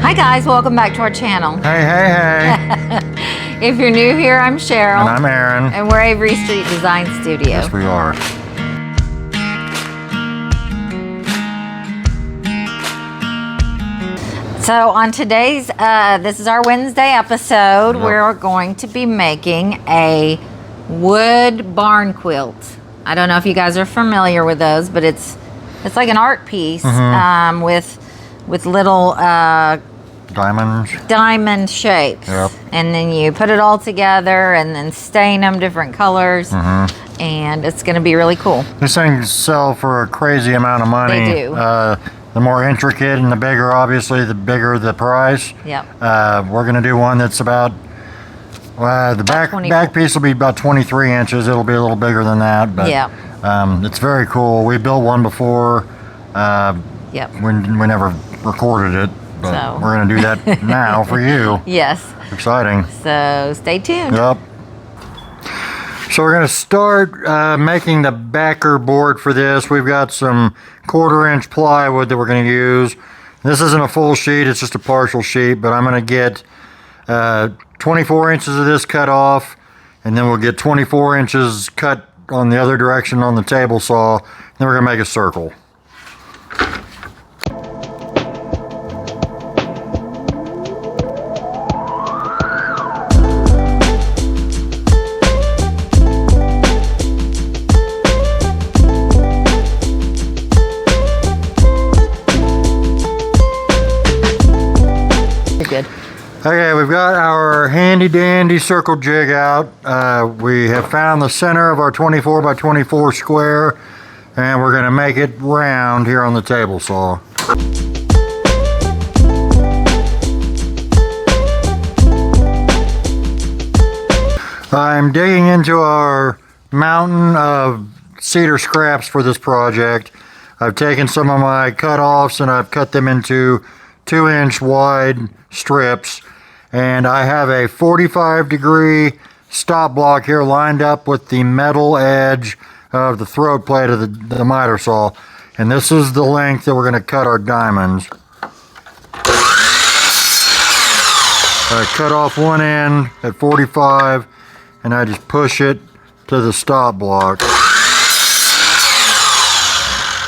Hi guys, welcome back to our channel. Hey, hey, hey. If you're new here, I'm Cheryl. And I'm Aaron. And we're Avery Street Design Studio. Yes, we are. So on today's, this is our Wednesday episode. Yep. We're going to be making a wood barn quilt. I don't know if you guys are familiar with those, but it's like an art piece with little diamond shapes. Yep. And then you put it all together and then stain them different colors. And it's going to be really cool. These things sell for a crazy amount of money. They do. The more intricate and the bigger, obviously, the bigger the price. Yep. We're going to do one that's about, the back piece will be about 23 inches. It'll be a little bigger than that. But yep. It's very cool. We built one before. Yep. We never recorded it. But we're going to do that now for you. Yes. Exciting. So stay tuned. Yep. So we're going to start making the backer board for this. We've got some 1/4 inch plywood that we're going to use. This isn't a full sheet, it's just a partial sheet, but I'm going to get 24 inches of this cut off, and then we'll get 24 inches cut on the other direction on the table saw. Then we're going to make a circle. Okay, we've got our handy dandy circle jig out. We have found the center of our 24 by 24 square, and we're going to make it round here on the table saw. I'm digging into our mountain of cedar scraps for this project. I've taken some of my cut-offs and I've cut them into 2-inch wide strips, and I have a 45-degree stop block here lined up with the metal edge of the throat plate of the miter saw, and this is the length that we're going to cut our diamonds. I cut off one end at 45 and I just push it to the stop block.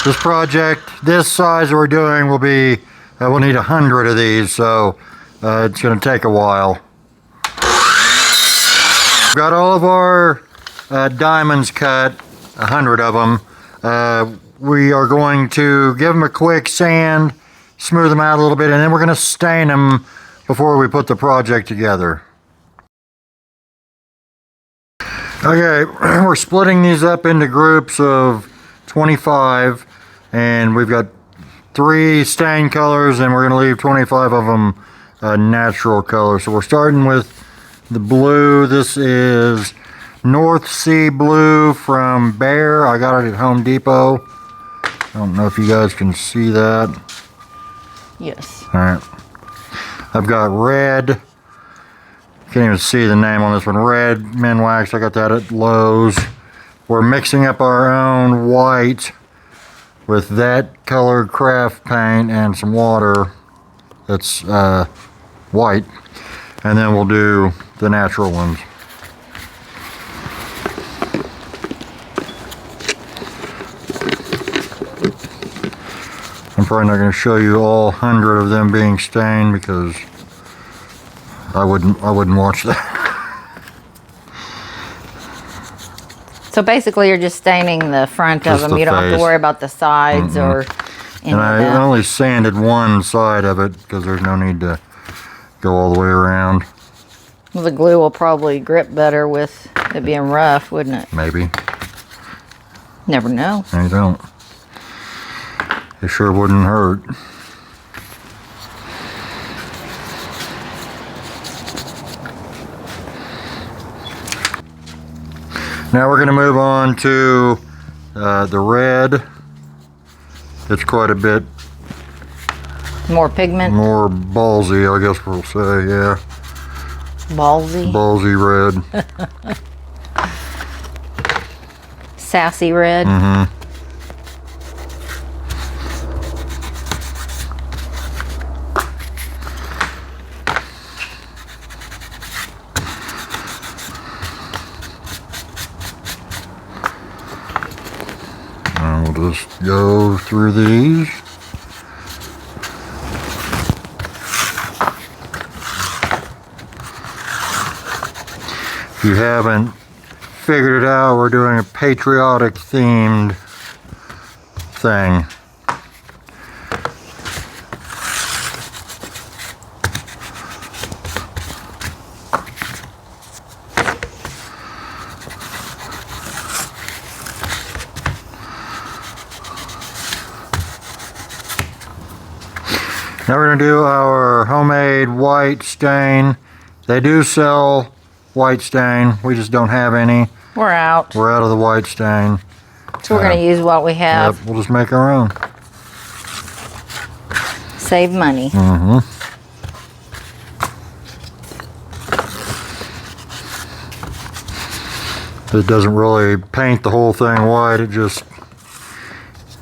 This project, this size that we're doing, will be we'll need 100 of these, so it's going to take a while. We've got all of our diamonds cut, 100 of them. We are going to give them a quick sand, smooth them out a little bit, and then we're going to stain them before we put the project together. Okay, we're splitting these up into groups of 25, and we've got 3 stain colors, and we're going to leave 25 of them natural color. So we're starting with the blue. This is North Sea Blue from Bear. I got it at Home Depot. I don't know if you guys can see that. Yes. All right. I've got red. Can't even see the name on this one. Red Minwax. I got that at Lowe's. We're mixing up our own white with that colored craft paint and some water that's white, and then we'll do the natural ones. I'm probably not going to show you all 100 of them being stained because I wouldn't watch that. So basically you're just staining the front of them. You don't have to worry about the sides or any of that. And I only sanded one side of it because there's no need to go all the way around. Well, the glue will probably grip better with it being rough, wouldn't it? Maybe. Never know. You don't. It sure wouldn't hurt. Now we're going to move on to the red. It's quite a bit more pigment. More ballsy, I guess we'll say, yeah. Ballsy? Ballsy red. Sassy red. Mm-hmm. just go through these. If you haven't figured it out, we're doing a patriotic themed thing. Now we're going to do our homemade white stain. They do sell white stain. We just don't have any. We're out. We're out of the white stain. So we're going to use what we have. Yep, we'll just make our own. Save money. Mm-hmm. It doesn't really paint the whole thing white. It just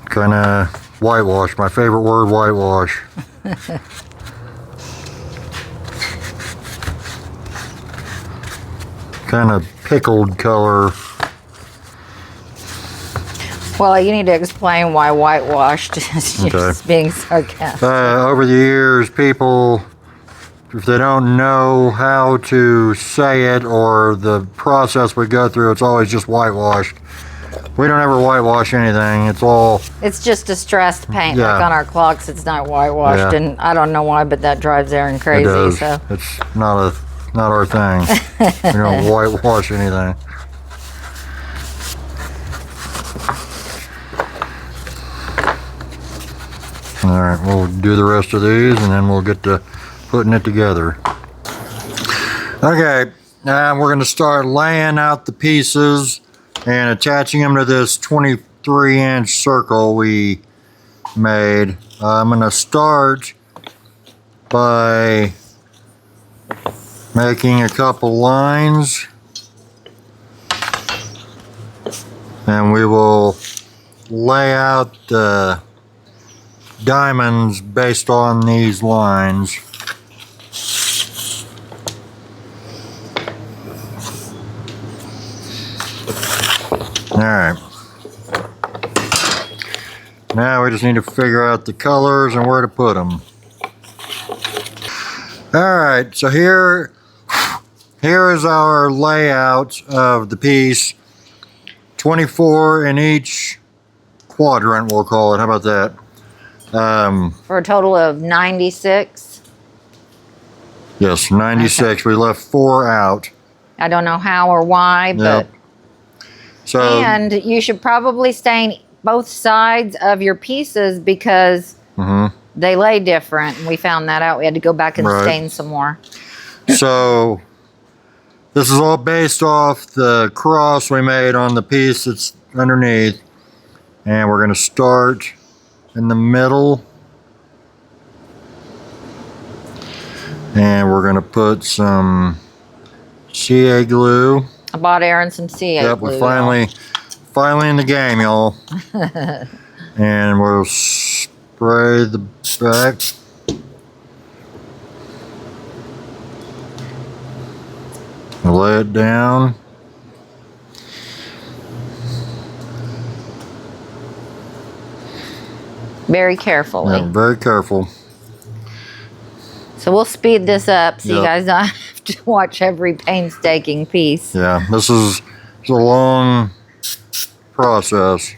kind of whitewash. My favorite word, whitewash. Kind of pickled color. Well, you need to explain why whitewashed is just being sarcastic. Over the years, people, if they don't know how to say it or the process we go through, it's always just whitewashed. We don't ever whitewash anything. It's just distressed paint. Yeah. Like on our clocks, it's not whitewashed, Yeah. and I don't know why, but that drives Aaron crazy. It does. So It's not our thing. We don't whitewash anything. All right, we'll do the rest of these, and then we'll get to putting it together. Okay, now we're going to start laying out the pieces and attaching them to this 23-inch circle we made. I'm going to start by making a couple lines, and we will lay out the diamonds based on these lines. Alright. Now we just need to figure out the colors and where to put them. Alright, so here is our layout of the piece. 24 in each quadrant, we'll call it. How about that? for a total of 96. Yes, 96. Okay. We left 4 out. I don't know how or why, but... So, and you should probably stain both sides of your pieces because they lay different. We found that out. We had to go back and stain some more. So this is all based off the cross we made on the piece that's underneath. And we're going to start in the middle. And we're going to put some CA glue. I bought Aaron some CA glue. Yep, we're finally in the game, y'all. And we'll spray the back. Lay it down. Very carefully. Yeah, very careful. So we'll speed this up so you guys don't have to watch every painstaking piece. Yeah, this is a long process.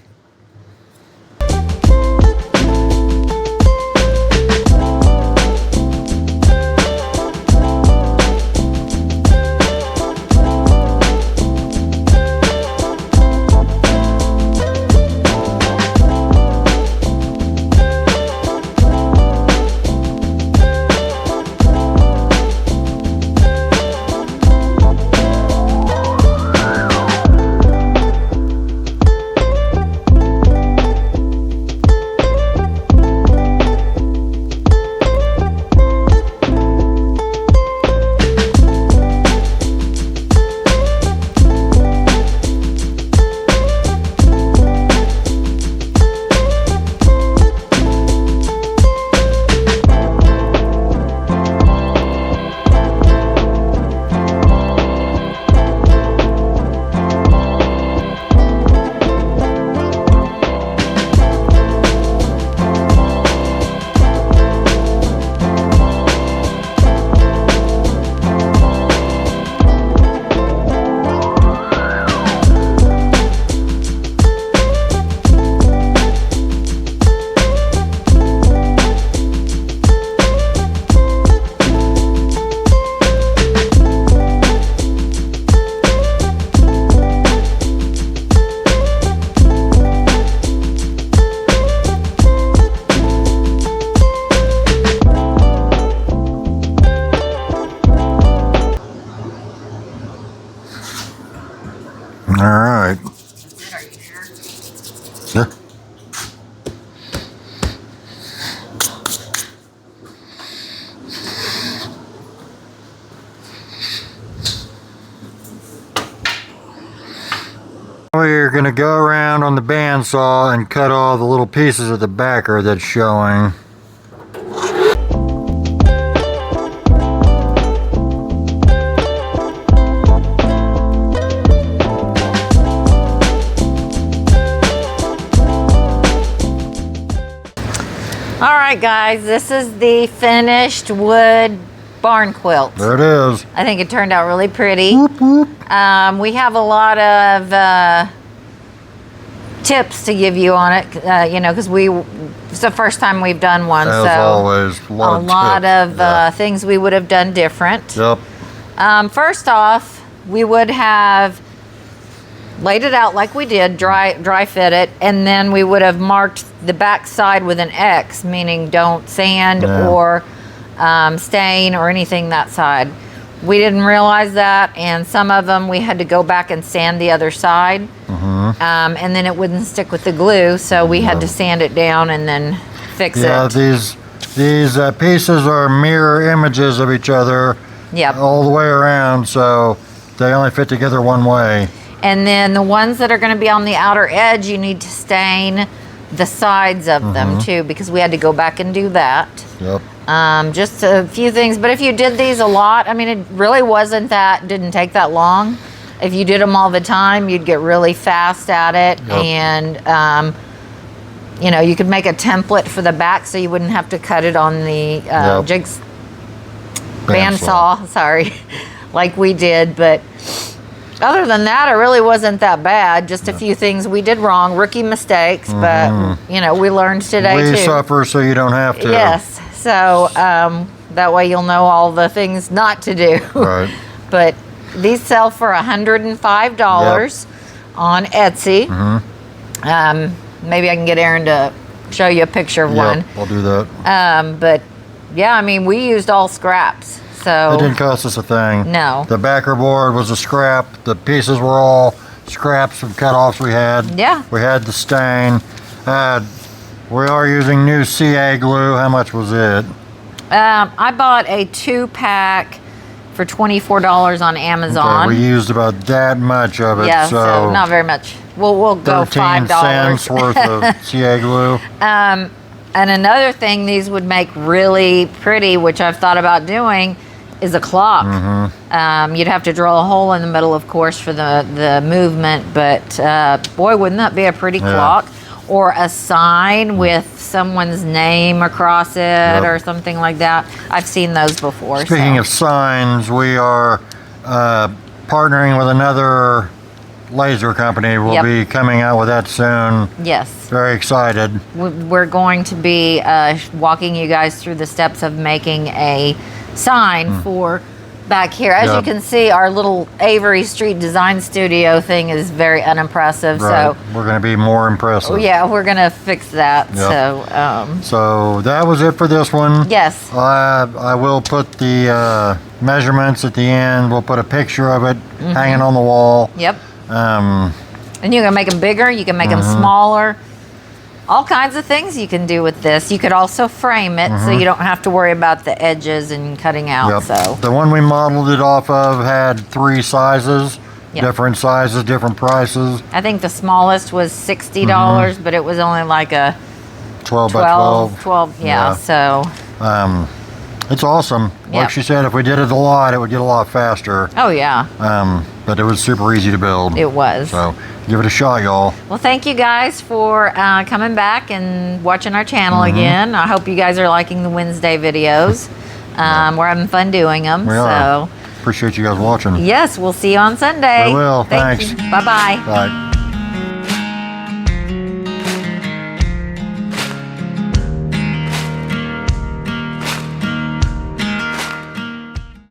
we're going to go around on the bandsaw and cut all the little pieces of the backer that's showing. All right, guys, this is the finished wood barn quilt. There it is. I think it turned out really pretty. Whoop, whoop. We have a lot of tips to give you on it, you know, because it's the first time we've done one. As so always, a lot of things we would have done different. Yep. First off, we would have laid it out like we did, dry fit it, and then we would have marked the back side with an X, meaning don't sand or stain or anything that side. We didn't realize that, and some of them we had to go back and sand the other side, and then it wouldn't stick with the glue, so we had to sand it down and then fix it. Yeah, these pieces are mirror images of each other all the way around, so they only fit together one way. And then the ones that are going to be on the outer edge, you need to stain the sides of them too, because we had to go back and do that. Yep. Just a few things, but if you did these a lot, I mean, it really didn't take that long. If you did them all the time, you'd get really fast at it. Yep. And, you know, you could make a template for the back so you wouldn't have to cut it on the bandsaw, sorry, like we did. But other than that, it really wasn't that bad. Just a few things we did wrong, rookie mistakes, but, you know, we learned today too. We suffer so you don't have to. Yes. So that way you'll know all the things not to do. Right. But these sell for $105 on Etsy. Maybe I can get Aaron to show you a picture of one. I'll do that. But yeah, I mean, we used all scraps. So it didn't cost us a thing. No. The backer board was a scrap. The pieces were all scraps and cut-offs we had. Yeah. We had the stain. We are using new CA glue. How much was it? I bought a 2-pack for $24 on Amazon. Okay, we used about that much of it. Yeah, so not very much. We'll go 13 $5. cents worth of CA glue. And another thing these would make really pretty, which I've thought about doing, is a clock. You'd have to drill a hole in the middle, of course, for the movement, but boy, wouldn't that be a pretty clock? Or a sign with someone's name across it or something like that. I've seen those before. Speaking of signs, we are partnering with another laser company. We'll be coming out with that soon. Yes. Very excited. We're going to be walking you guys through the steps of making a sign for back here. As you can see, our little Avery Street Design Studio thing is very unimpressive. Right. So we're going to be more impressive. Yeah, we're going to fix that. So that was it for this one. Yes. I will put the measurements at the end. We'll put a picture of it hanging on the wall. Yep. And you can make them bigger. You can make them smaller. All kinds of things you can do with this. You could also frame it so you don't have to worry about the edges and cutting out. So the one we modeled it off of had 3 sizes, different sizes, different prices. I think the smallest was $60, but it was only like a 12 by 12. 12, yeah. So it's awesome. Like she said, if we did it a lot, it would get a lot faster. Oh yeah. But it was super easy to build. It was. So give it a shot, y'all. Well, thank you guys for coming back and watching our channel again. I hope you guys are liking the Wednesday videos. We're having fun doing them. We are. Appreciate you guys watching. Yes, we'll see you on Sunday. We will. Thanks. Bye-bye. Bye.